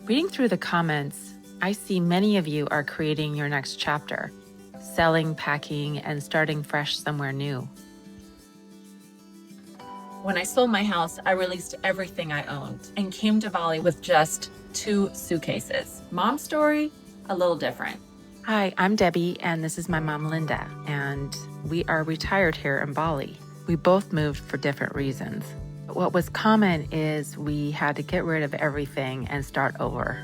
Reading through the comments, I see many of you are creating your next chapter, selling, packing, and starting fresh somewhere new. When I sold my house, I released everything I owned and came to Bali with just 2 suitcases. Mom's story, a little different. Hi, I'm Debbie, and this is my mom, Linda, and we are retired here in Bali. We both moved for different reasons. What was common is we had to get rid of everything and start over.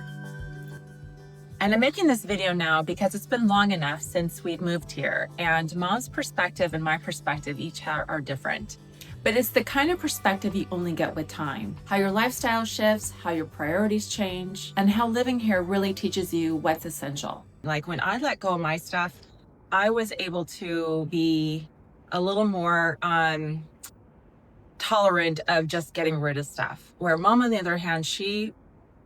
And I'm making this video now because it's been long enough since we've moved here, and Mom's perspective and my perspective each are different. But it's the kind of perspective you only get with time. How your lifestyle shifts, how your priorities change, and how living here really teaches you what's essential. Like when I let go of my stuff, I was able to be a little more tolerant of just getting rid of stuff. Where Mom, on the other hand,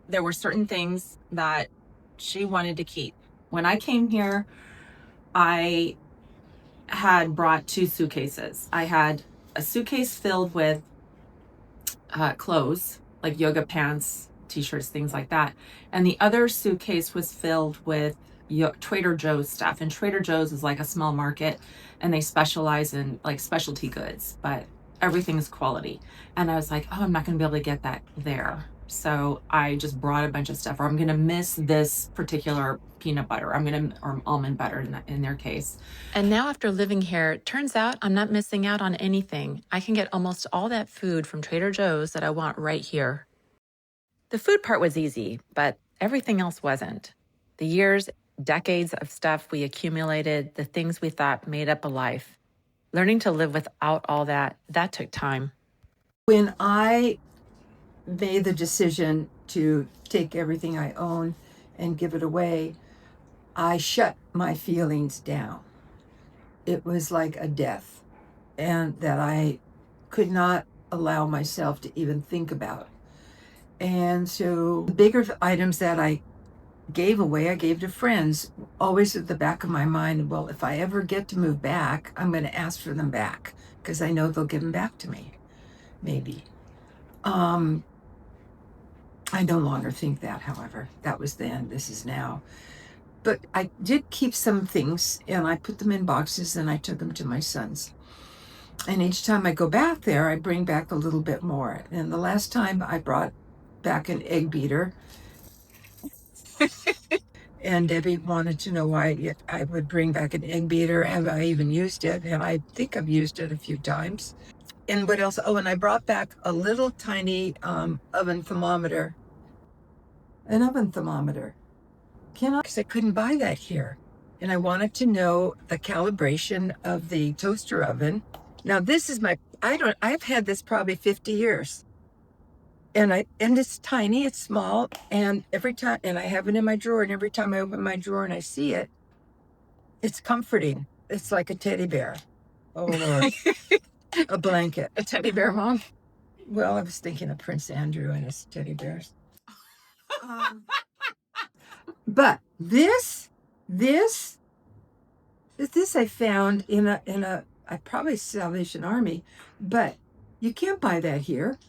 there were certain things that she wanted to keep. When I came here, I had brought 2 suitcases. I had a suitcase filled with clothes, like yoga pants, t-shirts, things like that. And the other suitcase was filled with Trader Joe's stuff. And Trader Joe's is like a small market, and they specialize in like specialty goods, but everything is quality. And I was like, oh, I'm not going to be able to get that there. So I just brought a bunch of stuff, or I'm going to miss this particular peanut butter. Or almond butter in their case. And now after living here, it turns out I'm not missing out on anything. I can get almost all that food from Trader Joe's that I want right here. The food part was easy, but everything else wasn't. The years, decades of stuff we accumulated, the things we thought made up a life. Learning to live without all that took time. When I made the decision to take everything I own and give it away, I shut my feelings down. It was like a death, and that I could not allow myself to even think about. And so the bigger items that I gave away, I gave to friends, always at the back of my mind, well, if I ever get to move back, I'm going to ask for them back because I know they'll give them back to me, maybe. I no longer think that, however. That was then, this is now. But I did keep some things, and I put them in boxes, and I took them to my sons. And each time I go back there, I bring back a little bit more. And the last time I brought back an egg beater, and Debbie wanted to know why I would bring back an egg beater. Have I even used it? And I think I've used it a few times. And what else? Oh, and I brought back a little tiny oven thermometer. An oven thermometer. Because I couldn't buy that here. And I wanted to know the calibration of the toaster oven. Now this is I've had this probably 50 years. And it's tiny, it's small, and every time, and I have it in my drawer, and every time I open my drawer and I see it, it's comforting. It's like a teddy bear. Oh Lord. A blanket. A teddy bear, Mom? Well, I was thinking of Prince Andrew and his teddy bears. But this I found in a I probably Salvation Army, but you can't buy that here.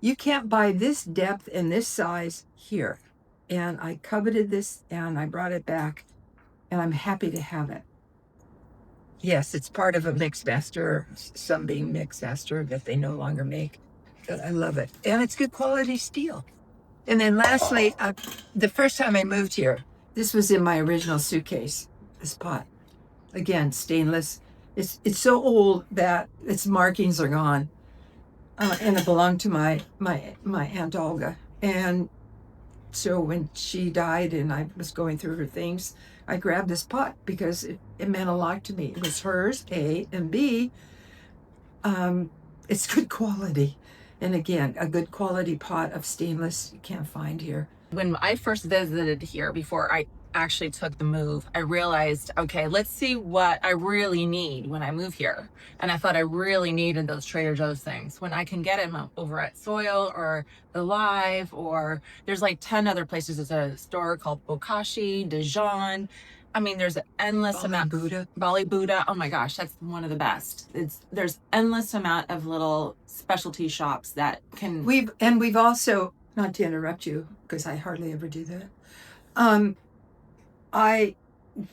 You can't buy this depth and this size here. And I coveted this, and I brought it back, and I'm happy to have it. Yes, it's part of a Mixmaster, some being Mixmaster that they no longer make. But I love it. And it's good quality steel. And then lastly, the first time I moved here, this was in my original suitcase, this pot. Again, stainless. It's so old that its markings are gone. And it belonged to my Aunt Olga. And so when she died and I was going through her things, I grabbed this pot because it meant a lot to me. It was hers, A, and B, it's good quality. And again, a good quality pot of stainless you can't find here. When I first visited here, before I actually took the move, I realized, okay, let's see what I really need when I move here. And I thought I really needed those Trader Joe's things when I can get them over at Soil or The Live, or there's like 10 other places. There's a store called Bokashi, Dijon. I mean, there's an endless amount. Bali Buddha. Oh my gosh, that's one of the best. There's endless amount of little specialty shops that can. We've also not to interrupt you, because I hardly ever do that. Um,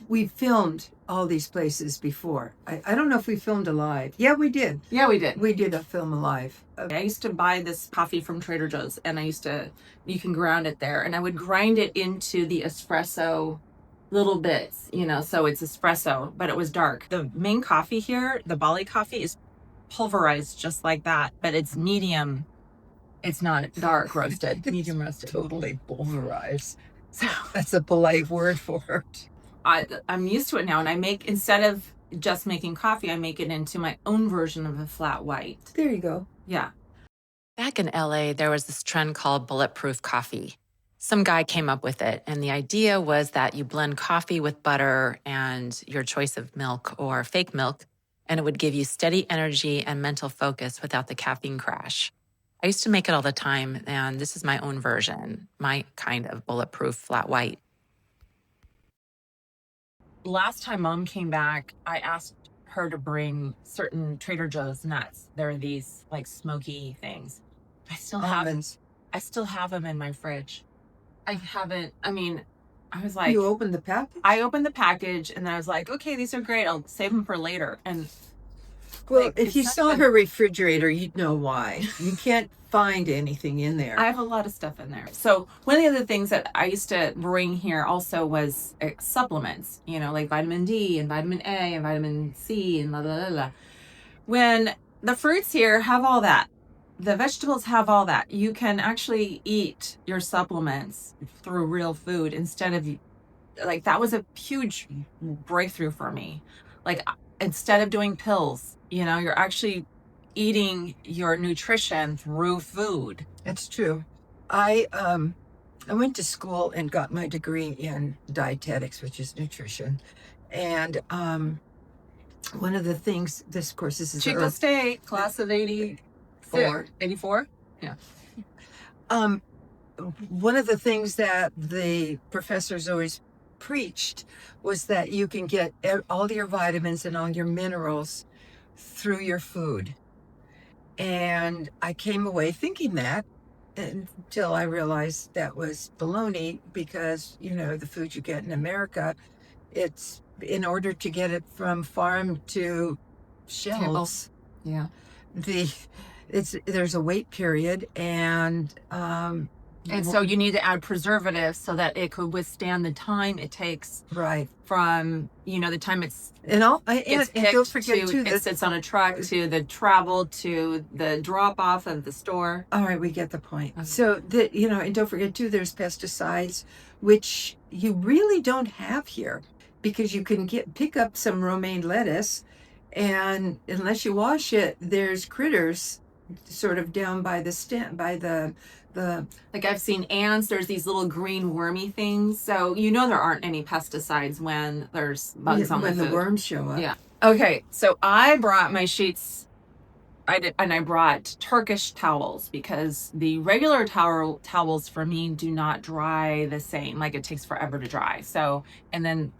we filmed all these places before. I don't know if we filmed alive. Yeah, we did. Yeah, we did. We did a film alive. I used to buy this coffee from Trader Joe's, and you can ground it there, and I would grind it into the espresso little bits, so it's espresso, but it was dark. The main coffee here, the Bali coffee, is pulverized just like that, but it's medium. It's not dark roasted, medium roasted. Totally pulverized. So That's a polite word for it. I'm used to it now, and instead of just making coffee, I make it into my own version of a flat white. There you go. Yeah. Back in LA, there was this trend called bulletproof coffee. Some guy came up with it, and the idea was that you blend coffee with butter and your choice of milk or fake milk, and it would give you steady energy and mental focus without the caffeine crash. I used to make it all the time, and this is my own version, my kind of bulletproof flat white. Last time Mom came back, I asked her to bring certain Trader Joe's nuts. There are these like smoky things. Almonds. I still have them in my fridge. I haven't, I was like, You opened the package? I opened the package and then I was like, okay, these are great. I'll save them for later. And Well, like, if you saw her refrigerator, you'd know why. You can't find anything in there. I have a lot of stuff in there. So one of the other things that I used to bring here also was supplements, like vitamin D and vitamin A and vitamin C and blah, blah, blah, blah. When the fruits here have all that, the vegetables have all that, you can actually eat your supplements through real food instead of, like, that was a huge breakthrough for me. Like, instead of doing pills, you're actually eating your nutrition through food. That's true. I went to school and got my degree in dietetics, which is nutrition. And one of the things, this course, this is Chico State, class of 84. 84? Yeah. One of the things that the professors always preached was that you can get all your vitamins and all your minerals through your food. And I came away thinking that until I realized that was baloney, because, the food you get in America, it's in order to get it from farm to shelves. Yeah. There's a wait period, and so you need to add preservatives so that it could withstand the time it takes. Right. From the time it's and don't forget to it sits on a truck, to the travel, to the drop off of the store. All right, we get the point. Okay. So and don't forget too, there's pesticides, which you really don't have here, because you can pick up some romaine lettuce, and unless you wash it, there's critters sort of down by the stem, by the like, I've seen ants. There's these little green wormy things. So there aren't any pesticides when there's bugs on the food. When the worms show up. Yeah. Okay. So I brought my sheets. I brought Turkish towels, because the regular towels for me do not dry the same. Like, it takes forever to dry. So, and then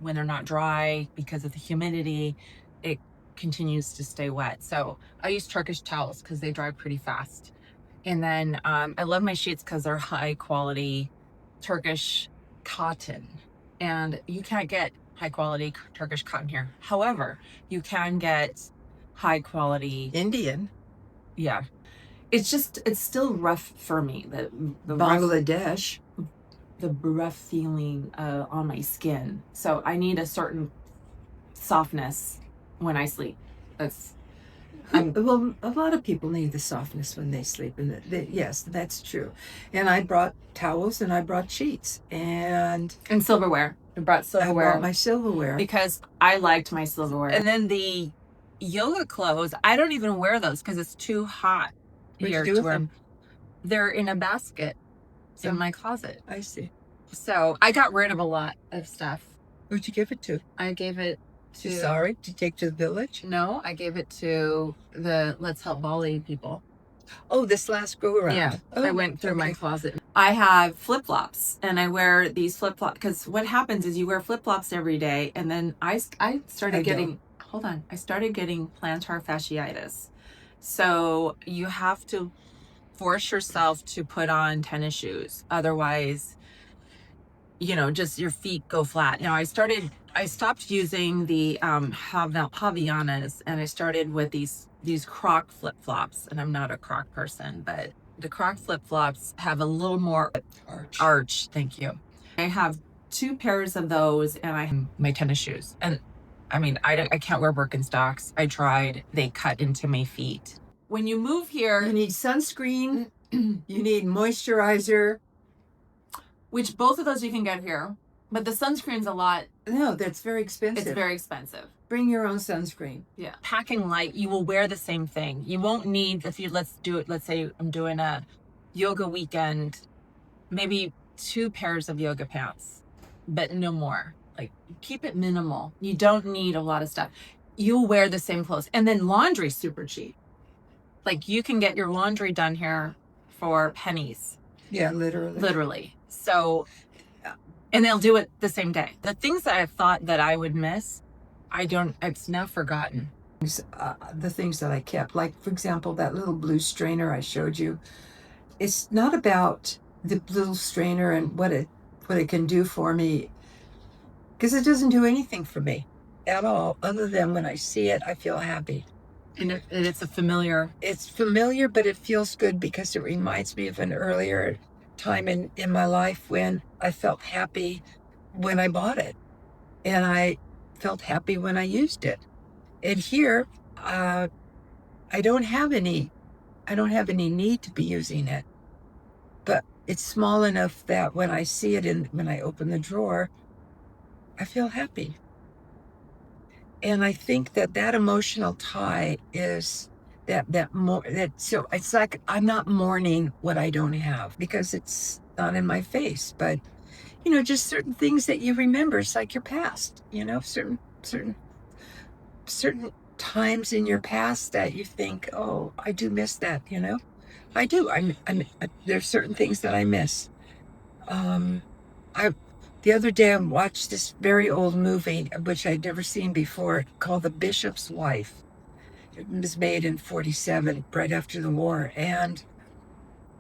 when they're not dry because of the humidity, it continues to stay wet. So I use Turkish towels because they dry pretty fast. And then I love my sheets because they're high quality Turkish cotton. And you can't get high quality Turkish cotton here. However, you can get high quality Indian. Yeah. It's still rough for me. The Bangladesh. The rough feeling on my skin. So I need a certain softness when I sleep. Well, a lot of people need the softness when they sleep, and yes, that's true. And I brought towels, and I brought sheets, and silverware. I brought silverware. I brought my silverware because I liked my silverware. And then the yoga clothes, I don't even wear those because it's too hot here to wear them. They're in a basket in my closet. I see. So I got rid of a lot of stuff. Who'd you give it to? I gave it to... Sorry, to take to the village? No, I gave it to the Let's Help Bali people. Oh, this last go around. Yeah, oh, I went through my closet. I have flip-flops, and I wear these flip-flops because what happens is you wear flip-flops every day, and then I started getting... Hold on. I started getting plantar fasciitis. So you have to force yourself to put on tennis shoes. Otherwise, just your feet go flat. Now I stopped using the Havianas, and I started with these Croc flip-flops, and I'm not a Croc person, but the Croc flip-flops have a little more arch. Thank you. I have 2 pairs of those, and I have my tennis shoes. And I mean, I can't wear Birkenstocks. I tried. They cut into my feet. When you move here, You need sunscreen, you need moisturizer. which both of those you can get here, but the sunscreen's a lot. No, that's very expensive. It's very expensive. Bring your own sunscreen. Yeah. Packing light, you will wear the same thing. You won't need, let's say I'm doing a yoga weekend, maybe 2 pairs of yoga pants, but no more. Like, keep it minimal. You don't need a lot of stuff. You'll wear the same clothes. And then laundry's super cheap. Like, you can get your laundry done here for pennies. Yeah, literally. Literally. So, and they'll do it the same day. The things that I thought that I would miss, it's now forgotten. The things that I kept, like, for example, that little blue strainer I showed you. It's not about the little strainer and what it can do for me, because it doesn't do anything for me at all, other than when I see it, I feel happy. And it's a familiar. It's familiar, but it feels good because it reminds me of an earlier time in my life when I felt happy when I bought it, and I felt happy when I used it. And here, I don't have any need to be using it, but it's small enough that when I see it and when I open the drawer, I feel happy. And I think that emotional tie is so it's like I'm not mourning what I don't have because it's not in my face, but just certain things that you remember. It's like your past, certain times in your past that you think, oh, I do miss that. I do. There's certain things that I miss. The other day I watched this very old movie, which I'd never seen before, called The Bishop's Wife. It was made in 1947, right after the war. And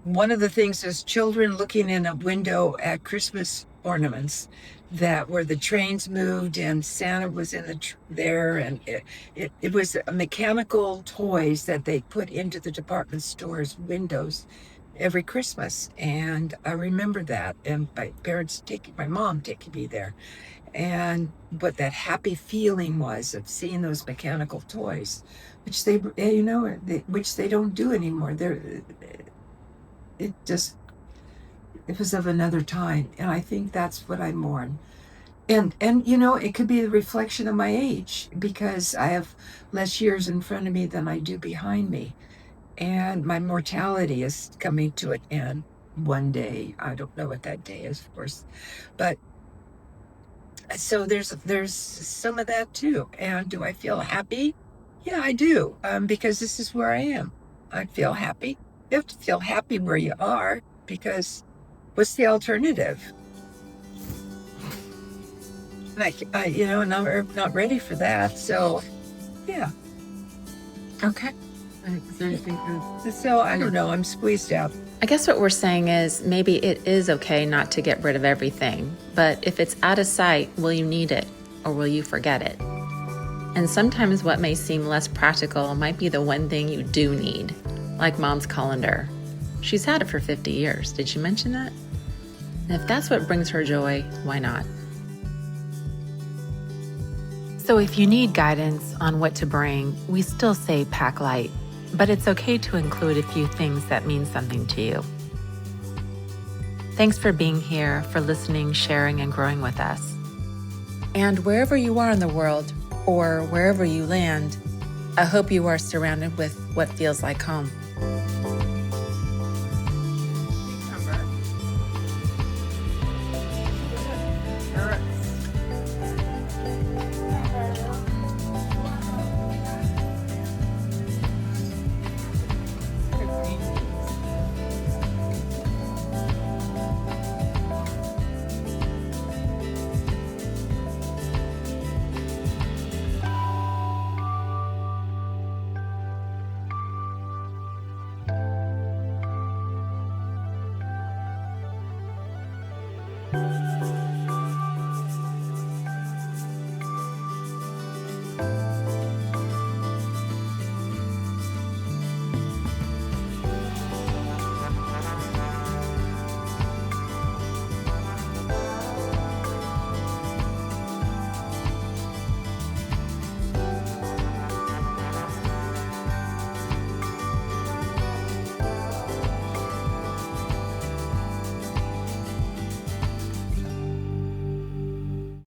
one of the things is children looking in a window at Christmas ornaments that where the trains moved and Santa was in there. And it was mechanical toys that they put into the department stores' windows every Christmas. And I remember that, and my mom taking me there, and what that happy feeling was of seeing those mechanical toys, which which they don't do anymore. It was of another time, and I think that's what I mourn. And it could be a reflection of my age, because I have less years in front of me than I do behind me. And my mortality is coming to an end one day. I don't know what that day is, of course. But so there's some of that too. And do I feel happy? Yeah, I do. Because this is where I am. I feel happy. You have to feel happy where you are, because what's the alternative? And I'm not ready for that. So, yeah. Okay. So I don't know. I'm squeezed out. I guess what we're saying is maybe it is okay not to get rid of everything, but if it's out of sight, will you need it or will you forget it? And sometimes what may seem less practical might be the one thing you do need, like Mom's colander. She's had it for 50 years. Did she mention that? And if that's what brings her joy, why not? So if you need guidance on what to bring, we still say pack light, but it's okay to include a few things that mean something to you. Thanks for being here, for listening, sharing, and growing with us. And wherever you are in the world, or wherever you land, I hope you are surrounded with what feels like home.